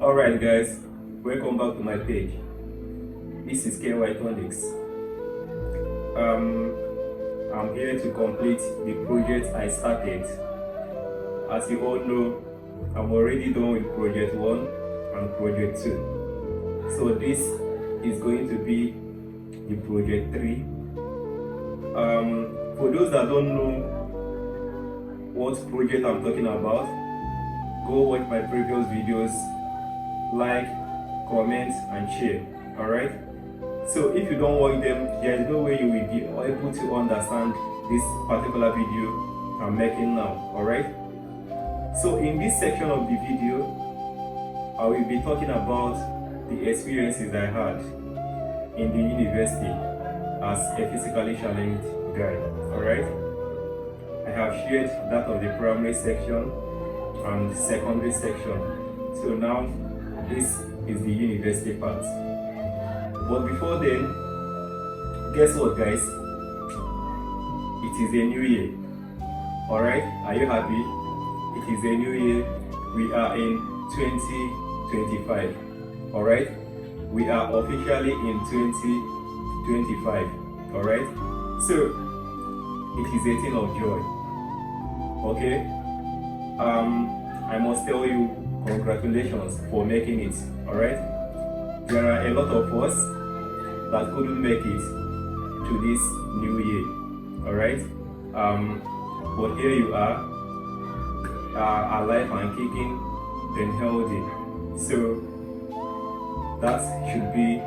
Alright guys, welcome back to my page. This is KY Tonics. I'm here to complete the project I started. As you all know, I'm already done with project 1 and project 2. So this is going to be the project 3. For those that don't know what project I'm talking about, go watch my previous videos, like, comment and share. Alright, so if you don't watch them, there is no way you will be able to understand this particular video I'm making now. Alright, so in this section of the video, I will be talking about the experiences I had in the university as a physically challenged guy. Alright, I have shared that of the primary section and secondary section. So now this is the university part. But before then, guess what guys? It is a new year. Alright, are you happy? It is a new year. We are in 2025. Alright, we are officially in 2025. Alright, so it is a thing of joy. Okay, I must tell you, congratulations for making it. Alright, there are a lot of us that couldn't make it to this new year. Alright, but here you are, alive and kicking and healthy. So that should be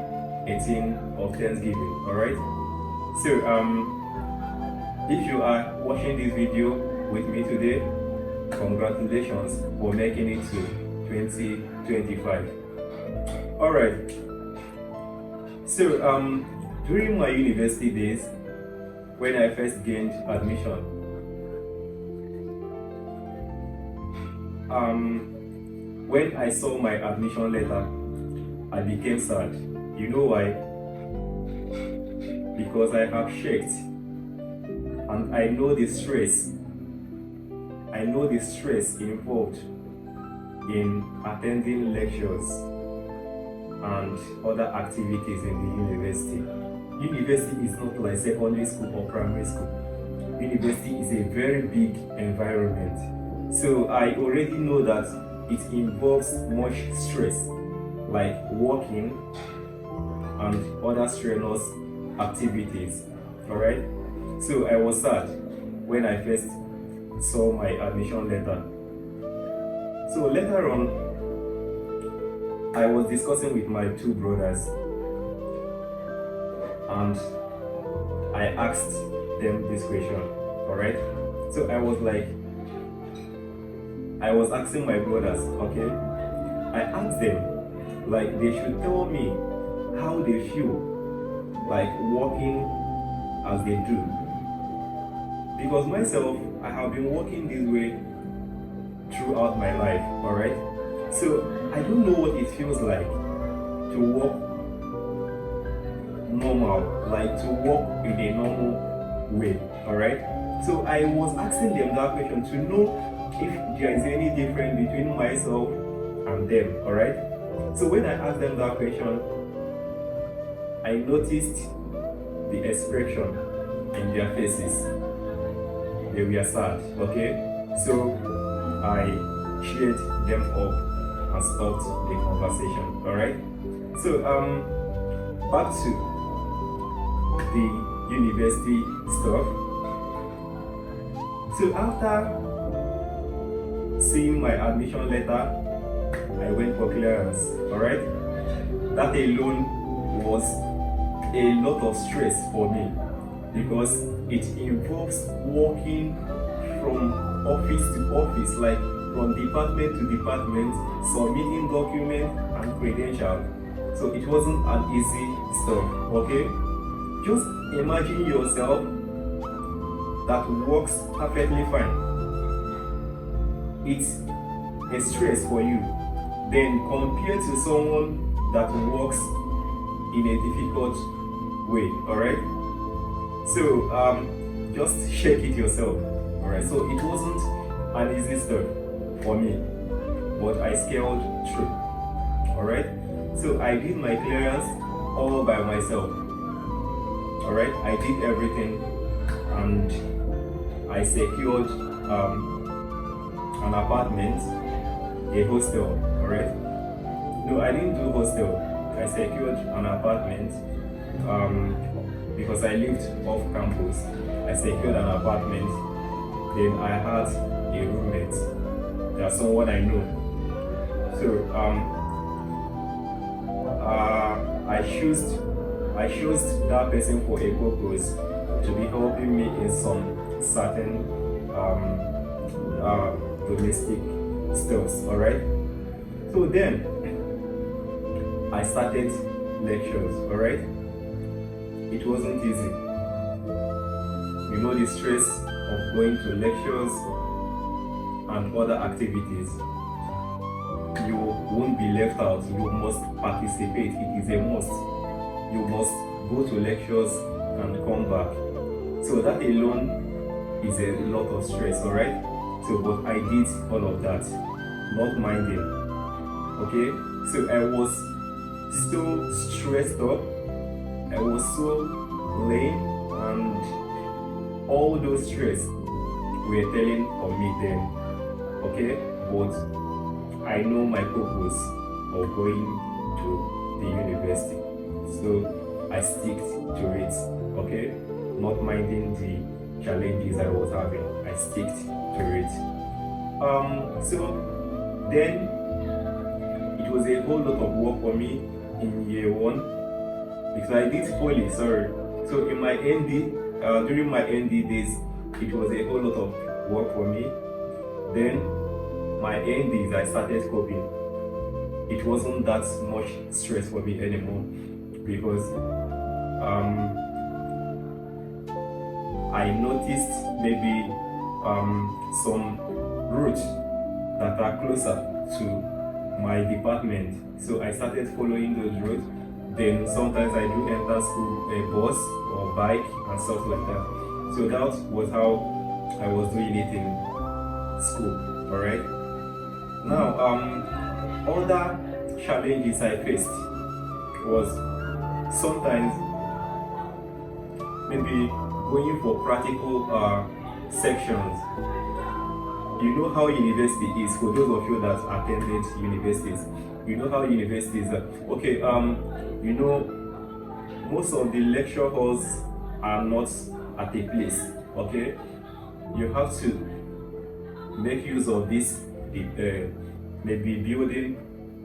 a thing of Thanksgiving. Alright, so if you are watching this video with me today, congratulations for making it to 2025. Alright, so during my university days, when I first gained admission, when I saw my admission letter, I became sad. You know why? Because I have checked and I know the stress involved in attending lectures and other activities in the university. University is not like secondary school or primary school. University is a very big environment. So I already know that it involves much stress, like walking and other strenuous activities. Alright? So I was sad when I first saw my admission letter. So later on, I was discussing with my two brothers and I asked them this question. Alright, so I was asking my brothers, okay, I asked them, like, they should tell me how they feel like walking as they do, because myself, I have been walking this way throughout my life. Alright, so I don't know what it feels like to walk normal, like to walk in a normal way. Alright, so I was asking them that question to know if there is any difference between myself and them. Alright, so when I asked them that question, I noticed the expression in their faces. They were sad. Okay, so I cheered them up and stopped the conversation. Alright, so back to the university stuff. So after seeing my admission letter, I went for clearance. Alright, that alone was a lot of stress for me because it involves walking from office to office, like from department to department, submitting documents and credentials. So it wasn't an easy stuff. Okay, just imagine yourself that works perfectly fine. It's a stress for you. Then compared to someone that works in a difficult way. Alright, so just check it yourself. Alright, so it wasn't an easy step for me, but I scaled through. Alright, so I did my clearance all by myself. Alright, I did everything, and I secured an apartment, a hostel. Alright, no, I didn't do hostel. I secured an apartment because I lived off campus. I secured an apartment. Then I had a roommate. There's someone I know. So I chose that person for a purpose, to be helping me in some certain domestic stuffs. Alright. So then I started lectures. Alright. It wasn't easy. You know, the stress of going to lectures and other activities. You won't be left out. You must participate. It is a must. You must go to lectures and come back. So that alone is a lot of stress, alright? So, but I did all of that, not minding. Okay? So I was so stressed up. I was so lame, and all those stress were telling on me then. Okay? But I know my purpose of going to the university, so I stick to it. Okay, not minding the challenges I was having, I stick to it. So then it was a whole lot of work for me in year one, because I did poly. Sorry. So in my ND, during my ND days, it was a whole lot of work for me. Then my NDs, I started coping. It wasn't that much stress for me anymore, because I noticed maybe some routes that are closer to my department. So I started following those routes. Then sometimes I do enter school a bus or bike and stuff like that. So that was how I was doing it in school. Alright. Now, other challenges I faced was sometimes maybe going for practical sections. You know how university is, for those of you that attended universities. You know how universities are. Okay, you know, most of the lecture halls are not at a place. Okay, you have to make use of this maybe building,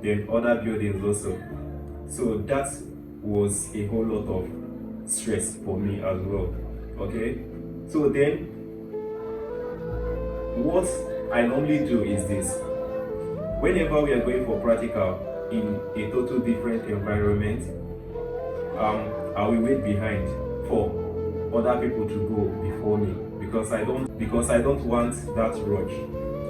then other buildings also. So that was a whole lot of stress for me as well. Okay, so then what I normally do is this: whenever we are going for practical in a total different environment, I will wait behind for other people to go before me, because I don't want that rush.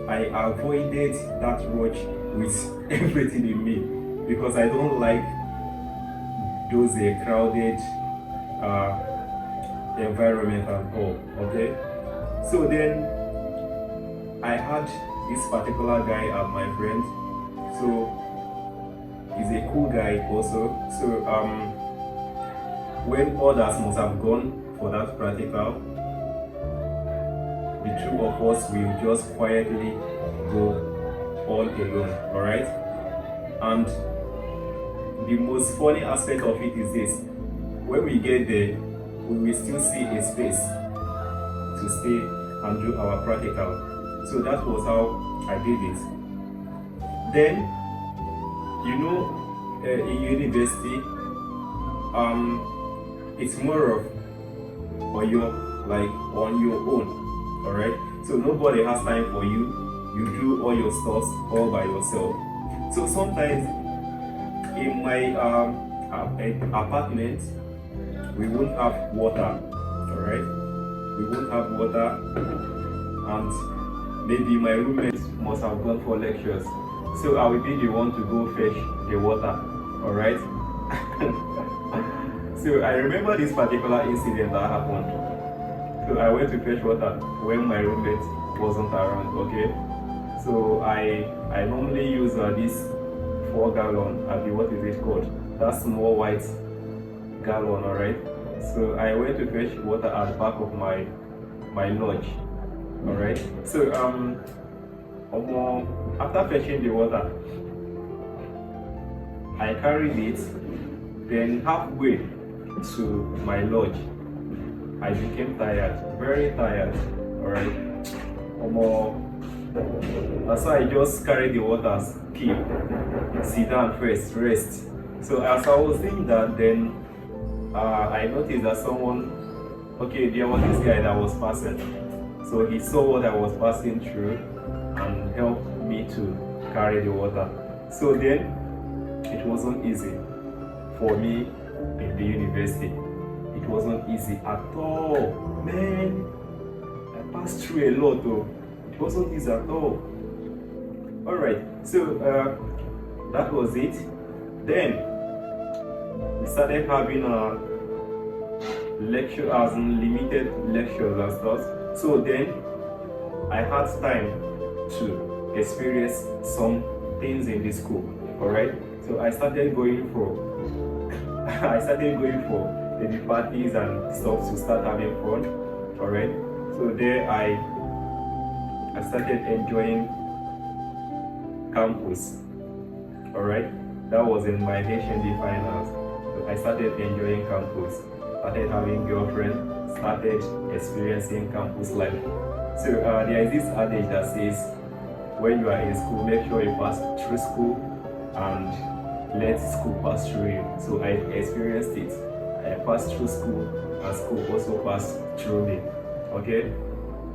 I avoided that rush with everything in me, because I don't like those crowded environment and all. Okay, so then I had this particular guy as my friend. So he's a cool guy also. So when others must have gone for that practical, the two of us will just quietly go all alone. Alright? And the most funny aspect of it is this: when we get there, we will still see a space to stay and do our practical. So that was how I did it. Then, you know, in university, it's more of on your own. Alright? So nobody has time for you. You do all your stuff all by yourself. So sometimes in my apartment, we won't have water. Alright? We won't have water, and maybe my roommates must have gone for lectures. So I will be the one to go fetch the water. Alright? So I remember this particular incident that happened. So I went to fetch water when my roommate wasn't around. Okay? So I normally use this 4-gallon, what is it called? That small white gallon, alright? So I went to fetch water at the back of my lodge, alright? So after fetching the water, I carried it, then halfway to my lodge, I became tired, very tired, alright? So I just carried the water, keep, sit down first, rest. So as I was doing that, then I noticed that there was this guy that was passing. So he saw what I was passing through and helped me to carry the water. So then it wasn't easy for me in the university. It wasn't easy at all. Man, I passed through a lot though. It wasn't easy at all. Alright, so that was it. Then we started having lecture as in limited lectures and stuff. So then I had time to experience some things in the school. Alright, so I started going for the parties and stuff to start having fun. Alright, so there I started enjoying campus. Alright, that was in my HND finals. So I started enjoying campus, started having girlfriend, started experiencing campus life. So there is this adage that says, when you are in school, make sure you pass through school and let school pass through you. So I experienced it. I passed through school and school also passed through me. Okay?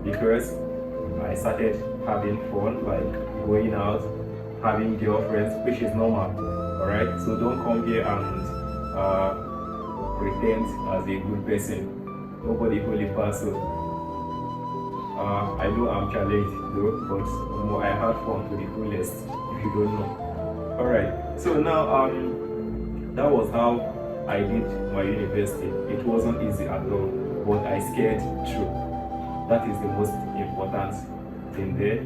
Because I started having fun, like going out, having girlfriends, which is normal. Alright? So don't come here and pretend as a good person. Nobody fully pass. So I know I'm challenged though, but I had fun to the fullest, if you don't know. Alright, so now that was how I did my university. It wasn't easy at all, but I scared through. That is the most important thing there.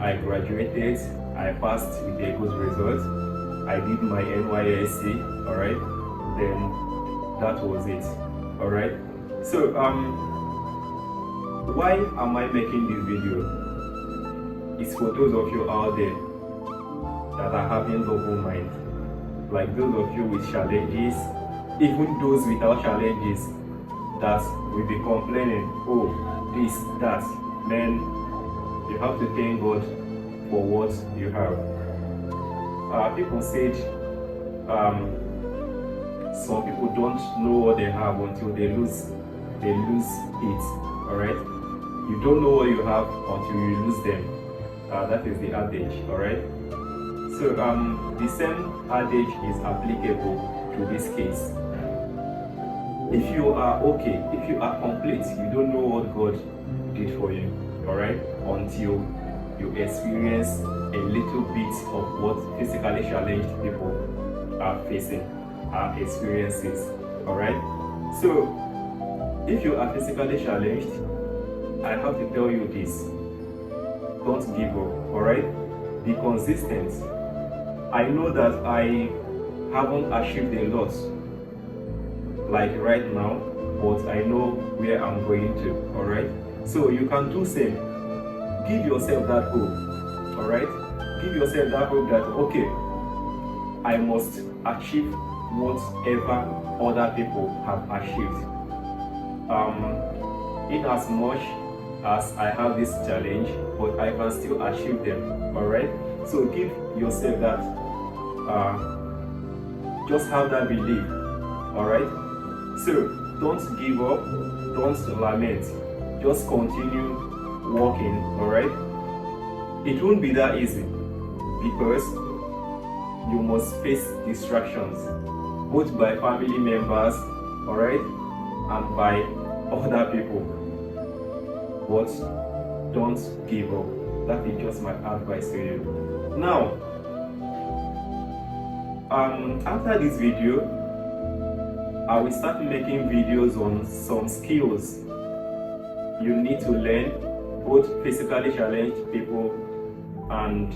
I graduated, I passed with a good result. I did my NYSC, alright? Then that was it, alright? So why am I making this video? It's for those of you out there that are having double mind, like those of you with challenges, even those without challenges that will be complaining, oh, this, that. Man, you have to thank God for what you have. People said some people don't know what they have until they lose it. Alright? You don't know what you have until you lose them. That is the adage, alright? So the same adage is applicable to this case. If you are okay, if you are complete, you don't know what God did for you, alright? Until you experience a little bit of what physically challenged people are facing, are experiences, alright? So if you are physically challenged, I have to tell you this: don't give up, alright? Be consistent. I know that I haven't achieved a lot like right now, but I know where I'm going to, alright? So you can do same. Give yourself that hope, alright? Give yourself that hope that, okay, I must achieve whatever other people have achieved. In as much as I have this challenge, but I can still achieve them, alright? So give yourself that, just have that belief, alright? So don't give up, don't lament, just continue working, alright? It won't be that easy because you must face distractions, both by family members, alright, and by other people. But don't give up. That is just my advice to you. Now, after this video, I will start making videos on some skills you need to learn, both physically challenged people and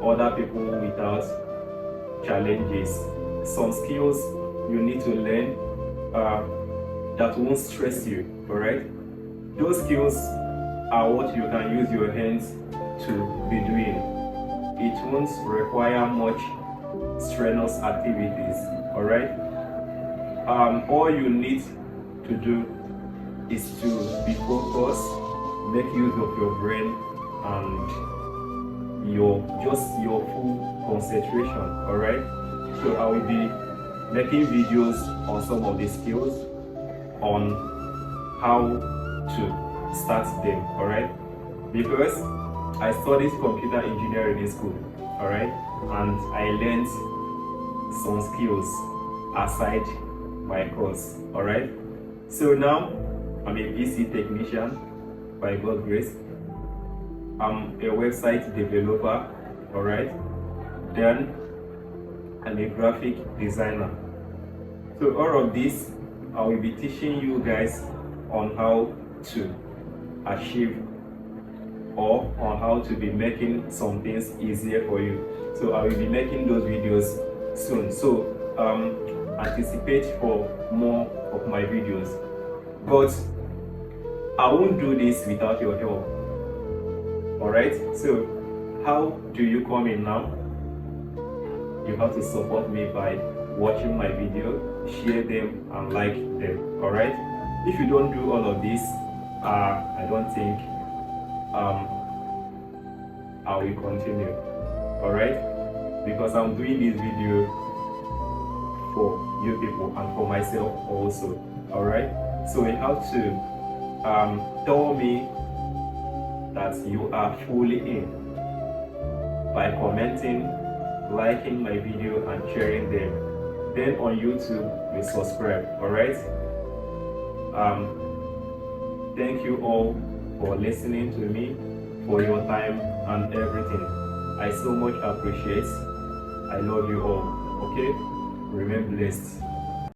other people without challenges, some skills you need to learn that won't stress you, alright? Those skills are what you can use your hands to be doing. It won't require much strenuous activities, alright? All you need to do is to be focused, make use of your brain and your full concentration, alright? So I will be making videos on some of the skills, on how to start them, alright? Because I studied computer engineering in school, alright? And I learned some skills aside my course, alright? So now I'm a PC technician by God's grace. I'm a website developer, alright? Then I'm a graphic designer. So all of this, I will be teaching you guys on how to achieve or on how to be making some things easier for you. So I will be making those videos soon. So anticipate for more of my videos. But I won't do this without your help. Alright? So how do you come in now? You have to support me by watching my video, share them and like them. Alright? If you don't do all of this, I don't think I will continue. Alright? Because I'm doing this video for you people and for myself also. Alright? So you have to tell me that you are fully in by commenting, liking my video and sharing them. Then on YouTube, we subscribe. Alright? Thank you all for listening to me, for your time and everything. I so much appreciate. I love you all. Okay? Remain blessed.